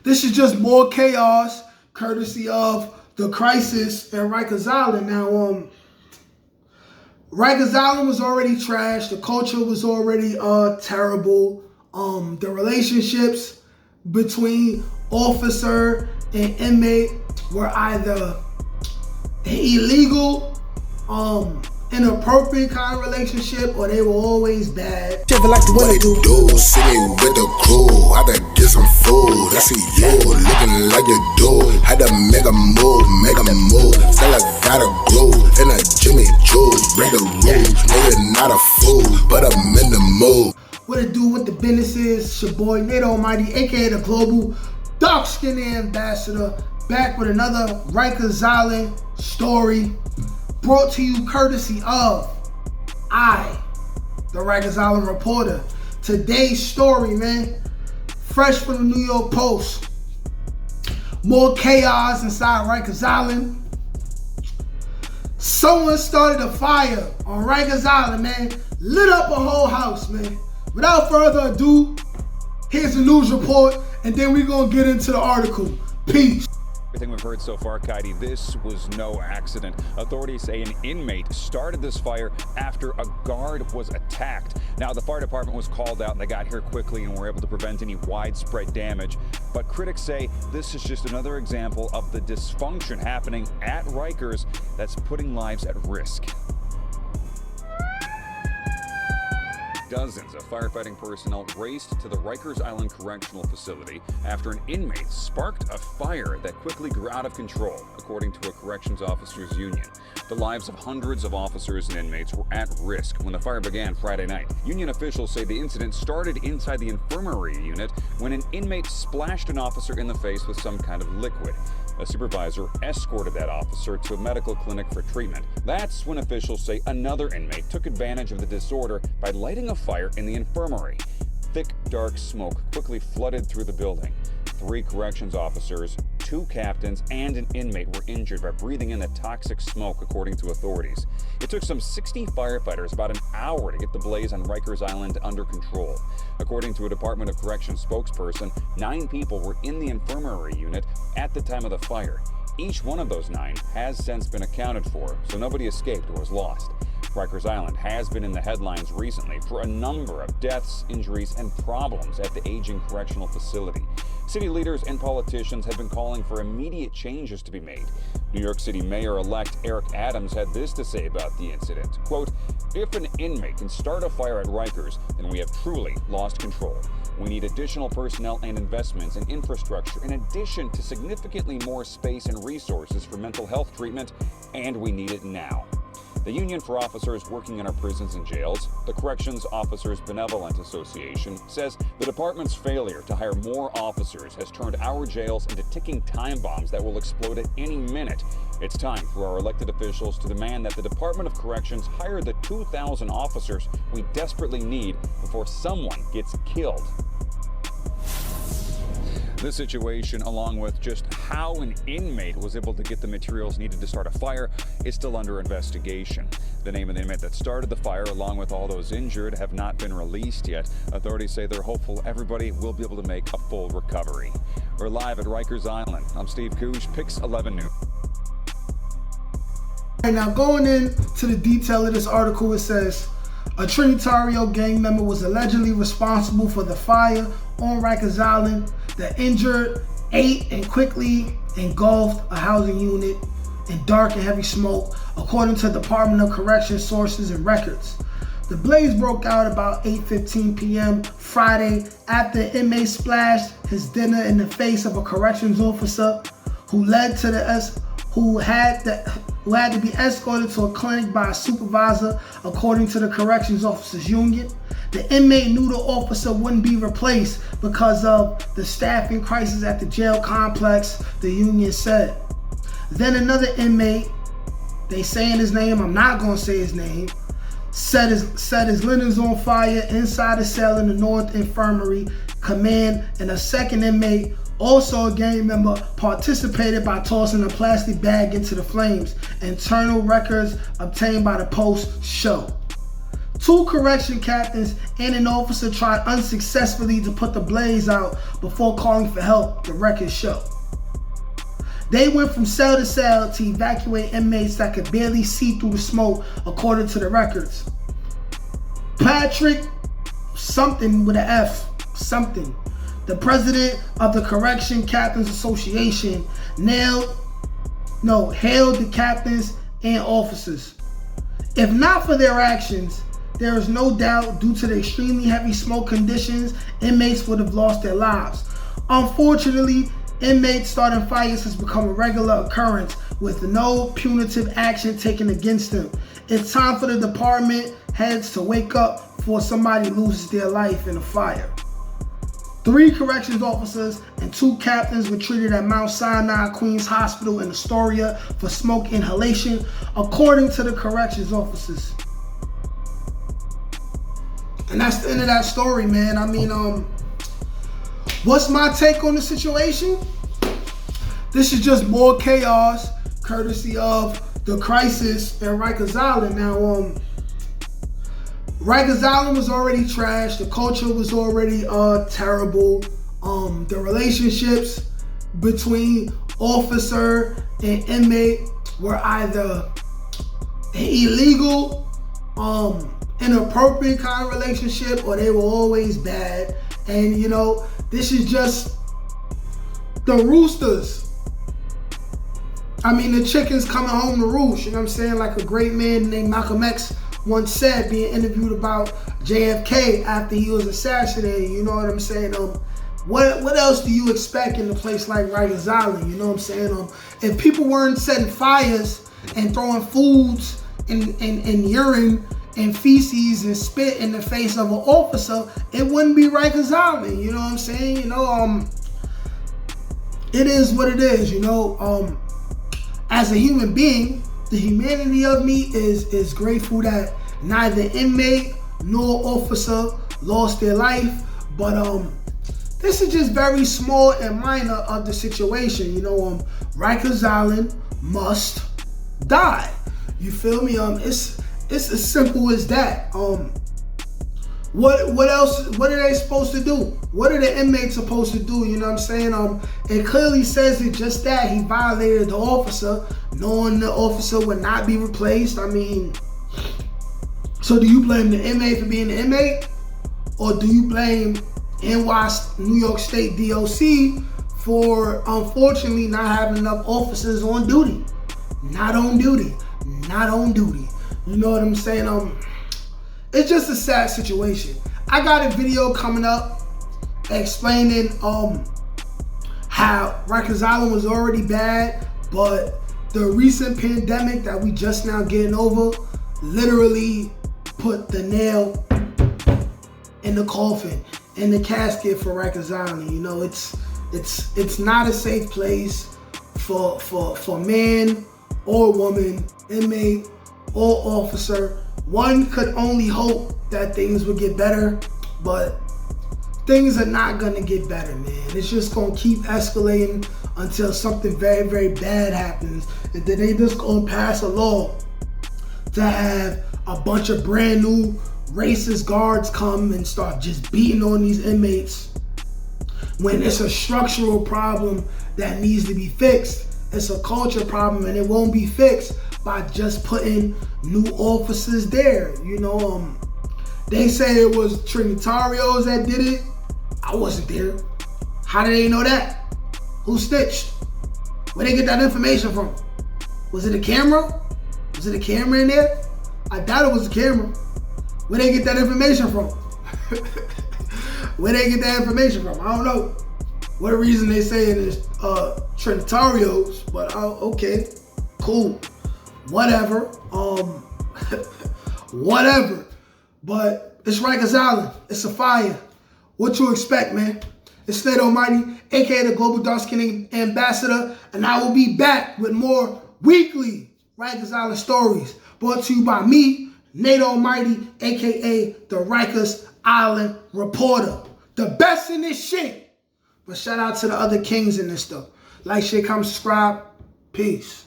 This is just more chaos, courtesy of the crisis in Rikers Island. Now, Rikers Island was already trashed. The culture was already terrible. The relationships between officer and inmate were either illegal, inappropriate kind of relationship, or they were always bad. Like the what they do, sitting with the crew, had to get some food. I see you looking like you do. Had to make a move. Still I gotta groove in a Jimmy Choo. Break the rules, no you're not a fool, but I'm in the mood. What it do with the business is, it's your boy Nate Almighty, aka the Global Dark Skinny Ambassador, back with another Rikers Island story, brought to you courtesy of the Rikers Island reporter. Today's story, man, fresh from the New York Post. More chaos inside Rikers Island. Someone started a fire on Rikers Island, man. Lit up a whole house, man. Without further ado, here's the news report, and then we're gonna get into the article. Peace. Everything we've heard so far, Kaidi, this was no accident. Authorities say an inmate started this fire after a guard was attacked. Now, the fire department was called out and they got here quickly and were able to prevent any widespread damage. But critics say this is just another example of the dysfunction happening at Rikers that's putting lives at risk. Dozens of firefighting personnel raced to the Rikers Island Correctional Facility after an inmate sparked a fire that quickly grew out of control, according to a corrections officers union. The lives of hundreds of officers and inmates were at risk when the fire began Friday night. Union officials say the incident started inside the infirmary unit when an inmate splashed an officer in the face with some kind of liquid. A supervisor escorted that officer to a medical clinic for treatment. That's when officials say another inmate took advantage of the disorder by lighting a fire in the infirmary. Thick, dark smoke quickly flooded through the building. 3 corrections officers, 2 captains, and an inmate were injured by breathing in the toxic smoke, according to authorities. It took some 60 firefighters about an hour to get the blaze on Rikers Island under control. According to a Department of Corrections spokesperson, 9 people were in the infirmary unit at the time of the fire. Each one of those 9 has since been accounted for, so nobody escaped or was lost. Rikers Island has been in the headlines recently for a number of deaths, injuries, and problems at the aging correctional facility. City leaders and politicians have been calling for immediate changes to be made. New York City Mayor-elect Eric Adams had this to say about the incident, quote, "If an inmate can start a fire at Rikers, then we have truly lost control. We need additional personnel and investments in infrastructure in addition to significantly more space and resources for mental health treatment, and we need it now." The Union for Officers Working in Our Prisons and Jails, the Corrections Officers Benevolent Association, says the department's failure to hire more officers has turned our jails into ticking time bombs that will explode at any minute. It's time for our elected officials to demand that the Department of Corrections hire the 2,000 officers we desperately need before someone gets killed. This situation, along with just how an inmate was able to get the materials needed to start a fire, is still under investigation. The name of the inmate that started the fire, along with all those injured, have not been released yet. Authorities say they're hopeful everybody will be able to make a full recovery. We're live at Rikers Island. I'm Steve Koosh, Pix 11 News. And now going into the detail of this article, it says, a Trinitario gang member was allegedly responsible for the fire on Rikers Island that injured, ate, and quickly engulfed a housing unit in dark and heavy smoke, according to Department of Corrections sources and records. The blaze broke out about 8:15 p.m. Friday after an inmate splashed his dinner in the face of a corrections officer who had to be escorted to a clinic by a supervisor, according to the Corrections Officers Union. The inmate knew the officer wouldn't be replaced because of the staffing crisis at the jail complex, the union said. Then another inmate, they saying his name, I'm not gonna say his name, set his linens on fire inside a cell in the North Infirmary Command, and a second inmate, also a gang member, participated by tossing a plastic bag into the flames. Internal records obtained by the Post show. 2 correction captains and an officer tried unsuccessfully to put the blaze out before calling for help, the records show. They went from cell to cell to evacuate inmates that could barely see through the smoke, according to the records. Patrick, something with an F, something, the president of the Correction Captains Association, hailed the captains and officers. If not for their actions, there is no doubt, due to the extremely heavy smoke conditions, inmates would have lost their lives. Unfortunately, inmates starting fires has become a regular occurrence with no punitive action taken against them. It's time for the department heads to wake up before somebody loses their life in a fire. 3 corrections officers and 2 captains were treated at Mount Sinai Queens Hospital in Astoria for smoke inhalation, according to the corrections officers. And that's the end of that story, man. I mean, what's my take on the situation? This is just more chaos, courtesy of the crisis in Rikers Island. Now, Rikers Island was already trashed. The culture was already terrible. The relationships between officer and inmate were either an illegal, inappropriate kind of relationship, or they were always bad. And you know, this is just the roosters. I mean, the chickens coming home to roost, you know what I'm saying? Like a great man named Malcolm X once said, being interviewed about JFK after he was assassinated, you know what I'm saying? What else do you expect in a place like Rikers Island, you know what I'm saying? If people weren't setting fires and throwing foods and urine and feces and spit in the face of an officer, it wouldn't be Rikers Island, you know what I'm saying? You know, it is what it is, you know. As a human being, the humanity of me is grateful that neither inmate nor officer lost their life, but this is just very small and minor of the situation, you know. Rikers Island must die. You feel me? It's as simple as that. What else? What are they supposed to do? What are the inmates supposed to do? You know what I'm saying? It clearly says it just that he violated the officer, knowing the officer would not be replaced. I mean, so do you blame the inmate for being the inmate, or do you blame New York State DOC for unfortunately not having enough officers on duty? Not on duty. You know what I'm saying? It's just a sad situation. I got a video coming up explaining how Rikers Island was already bad, but the recent pandemic that we just now getting over literally put the nail in the coffin, in the casket for Rikers Island. You know, it's not a safe place for man or woman, inmate or officer. One could only hope that things would get better, but things are not gonna get better, man. It's just gonna keep escalating until something very, very bad happens. And then they just gonna pass a law to have a bunch of brand new racist guards come and start just beating on these inmates when it's a structural problem that needs to be fixed. It's a culture problem, and it won't be fixed by just putting new officers there. You know, they say it was Trinitarios that did it. I wasn't there. How did they know that? Who snitched? Where they get that information from? Was it a camera? Was it a camera in there? I doubt it was a camera. Where they get that information from? Where they get that information from? I don't know. What reason they say it is Trinitarios, but okay, cool. Whatever. Whatever. But it's Rikers Island. It's a fire. What you expect, man? It's State Almighty, aka the Global Dark Skin Ambassador, and I will be back with more weekly Rikers Island stories brought to you by me, Nate Almighty, aka the Rikers Island Reporter. The best in this shit. But shout out to the other kings in this stuff. Like, share, comment, subscribe. Peace.